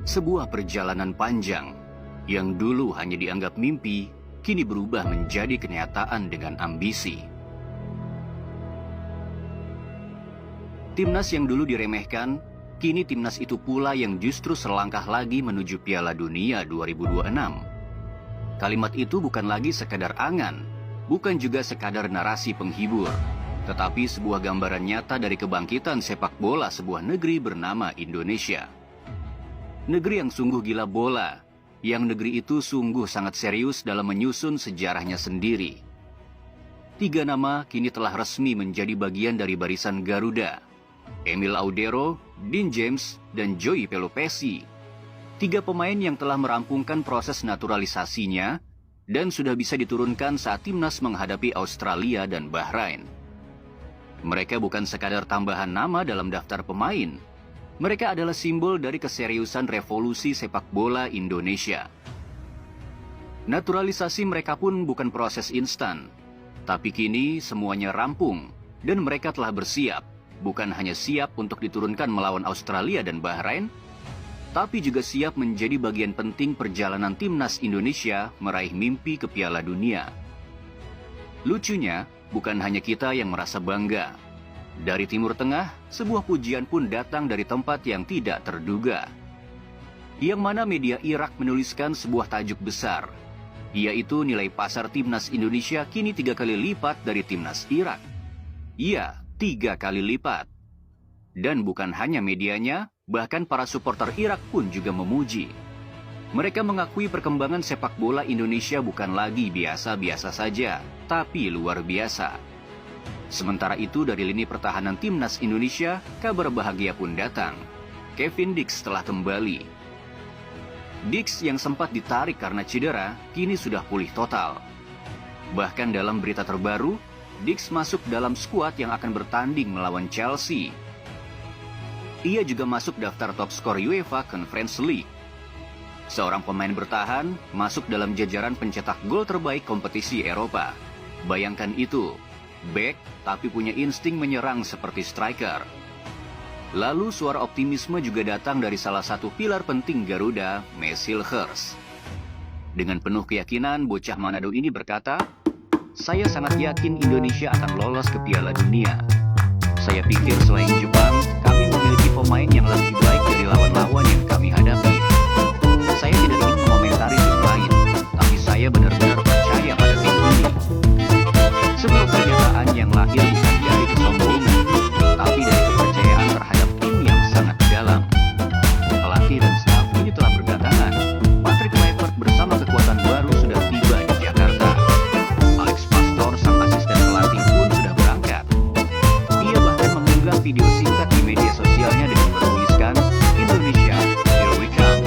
Sebuah perjalanan panjang yang dulu hanya dianggap mimpi, kini berubah menjadi kenyataan dengan ambisi. Timnas yang dulu diremehkan, kini timnas itu pula yang justru selangkah lagi menuju Piala Dunia 2026. Kalimat itu bukan lagi sekadar angan, bukan juga sekadar narasi penghibur, tetapi sebuah gambaran nyata dari kebangkitan sepak bola sebuah negeri bernama Indonesia. Negeri yang sungguh gila bola, yang negeri itu sungguh sangat serius dalam menyusun sejarahnya sendiri. 3 nama kini telah resmi menjadi bagian dari barisan Garuda. Emil Audero, Dean James, dan Joey Pelopessi. 3 pemain yang telah merampungkan proses naturalisasinya dan sudah bisa diturunkan saat timnas menghadapi Australia dan Bahrain. Mereka bukan sekadar tambahan nama dalam daftar pemain. Mereka adalah simbol dari keseriusan revolusi sepak bola Indonesia. Naturalisasi mereka pun bukan proses instan, tapi kini semuanya rampung dan mereka telah bersiap, bukan hanya siap untuk diturunkan melawan Australia dan Bahrain, tapi juga siap menjadi bagian penting perjalanan timnas Indonesia meraih mimpi ke Piala Dunia. Lucunya, bukan hanya kita yang merasa bangga. Dari Timur Tengah, sebuah pujian pun datang dari tempat yang tidak terduga. Yang mana media Irak menuliskan sebuah tajuk besar, yaitu nilai pasar timnas Indonesia kini 3 kali lipat dari timnas Irak. Iya, 3 kali lipat. Dan bukan hanya medianya, bahkan para supporter Irak pun juga memuji. Mereka mengakui perkembangan sepak bola Indonesia bukan lagi biasa-biasa saja, tapi luar biasa. Sementara itu dari lini pertahanan timnas Indonesia, kabar bahagia pun datang. Kevin Dix telah kembali. Dix yang sempat ditarik karena cedera, kini sudah pulih total. Bahkan dalam berita terbaru, Dix masuk dalam skuad yang akan bertanding melawan Chelsea. Ia juga masuk daftar top skor UEFA Conference League. Seorang pemain bertahan masuk dalam jajaran pencetak gol terbaik kompetisi Eropa. Bayangkan itu. Back, tapi punya insting menyerang seperti striker. Lalu suara optimisme juga datang dari salah satu pilar penting Garuda, Messil Hers. Dengan penuh keyakinan, bocah Manado ini berkata, "Saya sangat yakin Indonesia akan lolos ke Piala Dunia. Saya pikir selain Jepang, kami memiliki pemain yang lebih baik dari lawan-lawan yang kami hadapi. Saya tidak ingin mengomentari tim lain, tapi saya benar-benar percaya pada tim ini." Sebuah pernyataan yang lahir bukan dari kesombongan, tapi dari kepercayaan terhadap tim yang sangat dalam. Pelatih dan staf ini telah berdatangan. Patrick Kluivert bersama kekuatan baru sudah tiba di Jakarta. Alex Pastor, sang asisten pelatih pun sudah berangkat. Ia bahkan mengunggah video singkat di media sosialnya dengan bertuliskan, "Indonesia, here we come."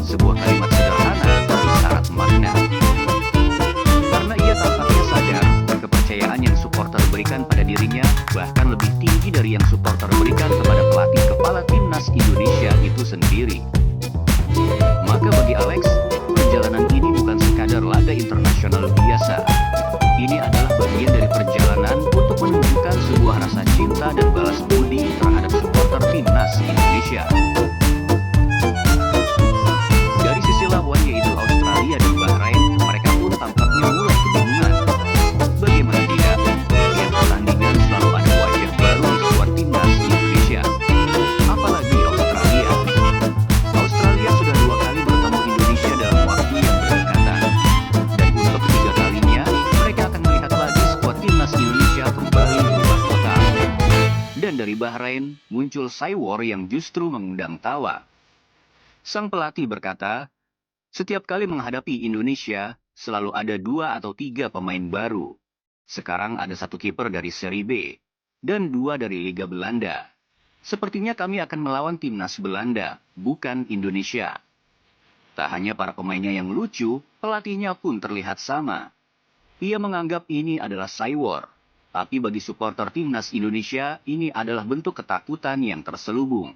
Sebuah kalimat sederhana tapi syarat makna. Karena ia tampaknya sadar kepercayaan yang supporter berikan pada dirinya bahkan lebih tinggi dari yang supporter berikan kepada pelatih kepala timnas Indonesia itu sendiri. Maka bagi Alex, perjalanan ini bukan sekadar laga internasional biasa. Ini adalah bagian dari perjalanan untuk menunjukkan sebuah rasa cinta dan balas budi terhadap supporter timnas Indonesia. Dari sisi lawan yaitu Australia dan Bahrain, mereka pun tampaknya mulai kebingungan. Bagaimana tidak? Tiap pertandingan selalu ada wajah baru di skuad timnas Indonesia. Apalagi Australia. Australia sudah 2 kali bertemu Indonesia dalam waktu yang berdekatan. Dan untuk ketiga kalinya, mereka akan melihat lagi skuad timnas Indonesia kembali berubah total. Dan dari Bahrain, muncul Saywar yang justru mengundang tawa. Sang pelatih berkata, "Setiap kali menghadapi Indonesia, selalu ada 2 atau 3 pemain baru. Sekarang ada 1 kiper dari Serie B, dan 2 dari Liga Belanda. Sepertinya kami akan melawan timnas Belanda, bukan Indonesia." Tak hanya para pemainnya yang lucu, pelatihnya pun terlihat sama. Ia menganggap ini adalah Saywar, tapi bagi supporter timnas Indonesia, ini adalah bentuk ketakutan yang terselubung.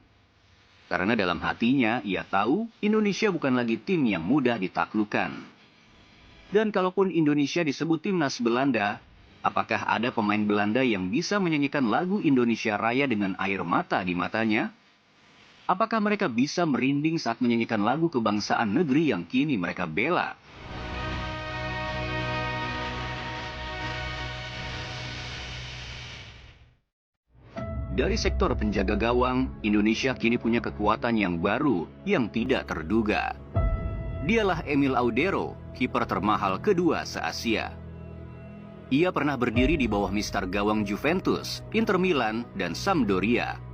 Karena dalam hatinya, ia tahu Indonesia bukan lagi tim yang mudah ditaklukkan. Dan kalaupun Indonesia disebut timnas Belanda, apakah ada pemain Belanda yang bisa menyanyikan lagu Indonesia Raya dengan air mata di matanya? Apakah mereka bisa merinding saat menyanyikan lagu kebangsaan negeri yang kini mereka bela? Dari sektor penjaga gawang, Indonesia kini punya kekuatan yang baru yang tidak terduga. Dialah Emil Audero, kiper termahal kedua se-Asia. Ia pernah berdiri di bawah mister gawang Juventus, Inter Milan, dan Sampdoria.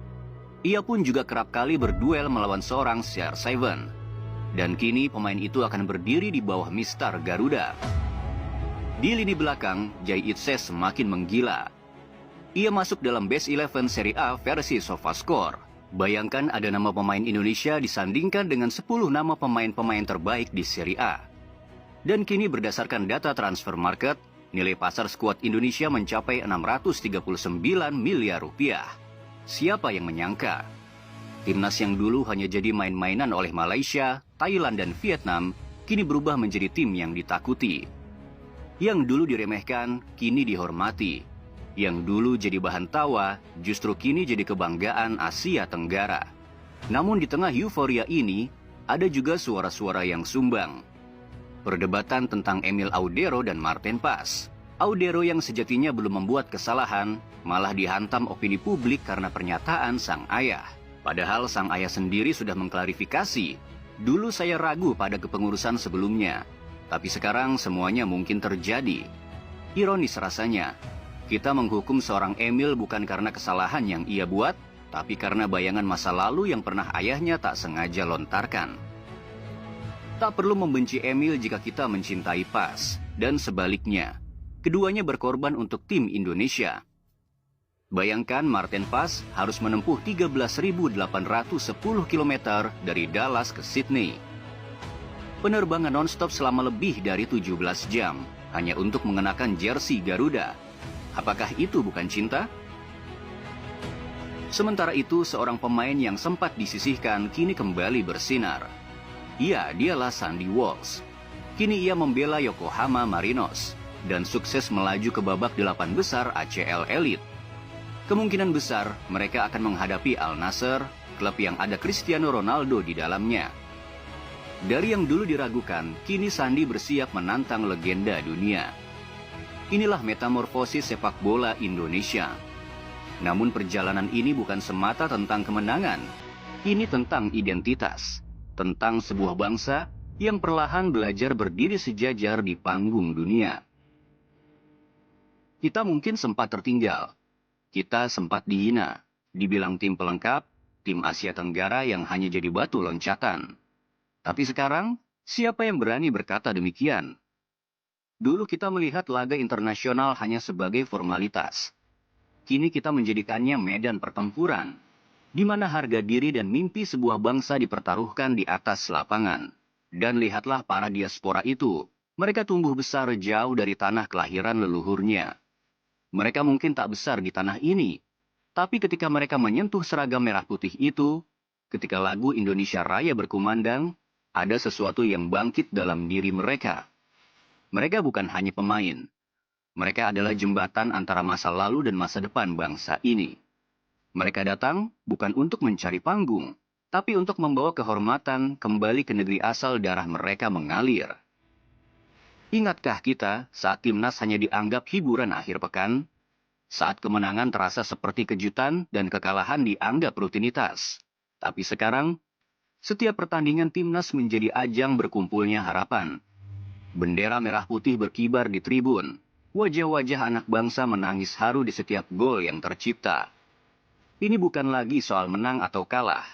Ia pun juga kerap kali berduel melawan seorang CR7. Dan kini pemain itu akan berdiri di bawah mister Garuda. Di lini belakang, Jay Itse semakin menggila. Ia masuk dalam Best 11 Serie A versi SofaScore. Bayangkan ada nama pemain Indonesia disandingkan dengan 10 nama pemain-pemain terbaik di Serie A. Dan kini berdasarkan data transfer market, nilai pasar skuad Indonesia mencapai 639 miliar rupiah. Siapa yang menyangka? Timnas yang dulu hanya jadi main-mainan oleh Malaysia, Thailand, dan Vietnam, kini berubah menjadi tim yang ditakuti. Yang dulu diremehkan, kini dihormati. Yang dulu jadi bahan tawa, justru kini jadi kebanggaan Asia Tenggara. Namun di tengah euforia ini, ada juga suara-suara yang sumbang. Perdebatan tentang Emil Audero dan Martin Pas. Audero yang sejatinya belum membuat kesalahan, malah dihantam opini publik karena pernyataan sang ayah. Padahal sang ayah sendiri sudah mengklarifikasi, dulu saya ragu pada kepengurusan sebelumnya, tapi sekarang semuanya mungkin terjadi. Ironis rasanya, kita menghukum seorang Emil bukan karena kesalahan yang ia buat, tapi karena bayangan masa lalu yang pernah ayahnya tak sengaja lontarkan. Tak perlu membenci Emil jika kita mencintai Pas, dan sebaliknya. Keduanya berkorban untuk tim Indonesia. Bayangkan Martin Pas harus menempuh 13.810 km dari Dallas ke Sydney. Penerbangan non-stop selama lebih dari 17 jam, hanya untuk mengenakan jersey Garuda. Apakah itu bukan cinta? Sementara itu, seorang pemain yang sempat disisihkan kini kembali bersinar. Ya, dialah Sandy Walsh. Kini ia membela Yokohama Marinos dan sukses melaju ke babak 8 besar ACL Elite. Kemungkinan besar mereka akan menghadapi Al Nassr, klub yang ada Cristiano Ronaldo di dalamnya. Dari yang dulu diragukan, kini Sandy bersiap menantang legenda dunia. Inilah metamorfosis sepak bola Indonesia. Namun perjalanan ini bukan semata tentang kemenangan. Ini tentang identitas, tentang sebuah bangsa yang perlahan belajar berdiri sejajar di panggung dunia. Kita mungkin sempat tertinggal. Kita sempat dihina, dibilang tim pelengkap, tim Asia Tenggara yang hanya jadi batu loncatan. Tapi sekarang, siapa yang berani berkata demikian? Dulu kita melihat laga internasional hanya sebagai formalitas. Kini kita menjadikannya medan pertempuran, di mana harga diri dan mimpi sebuah bangsa dipertaruhkan di atas lapangan. Dan lihatlah para diaspora itu, mereka tumbuh besar jauh dari tanah kelahiran leluhurnya. Mereka mungkin tak besar di tanah ini, tapi ketika mereka menyentuh seragam merah putih itu, ketika lagu Indonesia Raya berkumandang, ada sesuatu yang bangkit dalam diri mereka. Mereka bukan hanya pemain. Mereka adalah jembatan antara masa lalu dan masa depan bangsa ini. Mereka datang bukan untuk mencari panggung, tapi untuk membawa kehormatan kembali ke negeri asal darah mereka mengalir. Ingatkah kita saat timnas hanya dianggap hiburan akhir pekan? Saat kemenangan terasa seperti kejutan dan kekalahan dianggap rutinitas. Tapi sekarang, setiap pertandingan timnas menjadi ajang berkumpulnya harapan. Bendera merah putih berkibar di tribun. Wajah-wajah anak bangsa menangis haru di setiap gol yang tercipta. Ini bukan lagi soal menang atau kalah.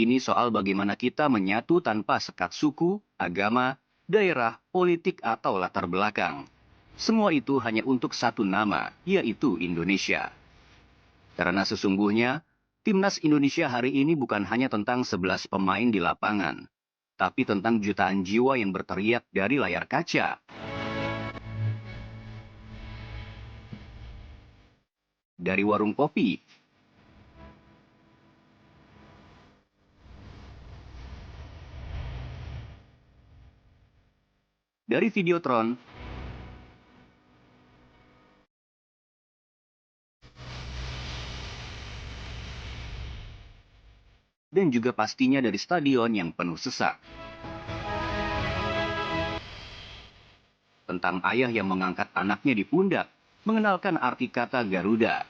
Ini soal bagaimana kita menyatu tanpa sekat suku, agama, daerah, politik, atau latar belakang. Semua itu hanya untuk satu nama, yaitu Indonesia. Karena sesungguhnya, timnas Indonesia hari ini bukan hanya tentang 11 pemain di lapangan, tapi tentang jutaan jiwa yang berteriak dari layar kaca. Dari warung kopi, dari Videotron, dan juga pastinya dari stadion yang penuh sesak. Tentang ayah yang mengangkat anaknya di pundak, mengenalkan arti kata Garuda.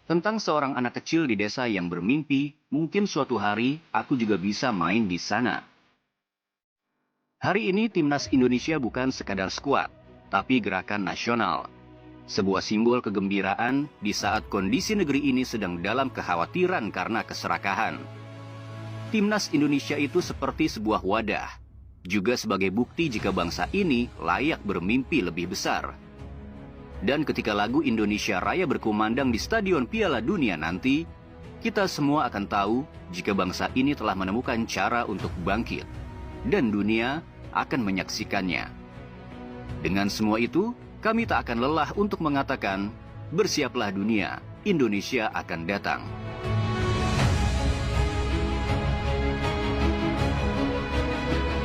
Tentang seorang anak kecil di desa yang bermimpi, mungkin suatu hari aku juga bisa main di sana. Hari ini timnas Indonesia bukan sekadar skuad, tapi gerakan nasional. Sebuah simbol kegembiraan di saat kondisi negeri ini sedang dalam kekhawatiran karena keserakahan. Timnas Indonesia itu seperti sebuah wadah, juga sebagai bukti jika bangsa ini layak bermimpi lebih besar. Dan ketika lagu Indonesia Raya berkumandang di Stadion Piala Dunia nanti, kita semua akan tahu jika bangsa ini telah menemukan cara untuk bangkit, dan dunia akan menyaksikannya. Dengan semua itu, kami tak akan lelah untuk mengatakan, bersiaplah dunia, Indonesia akan datang.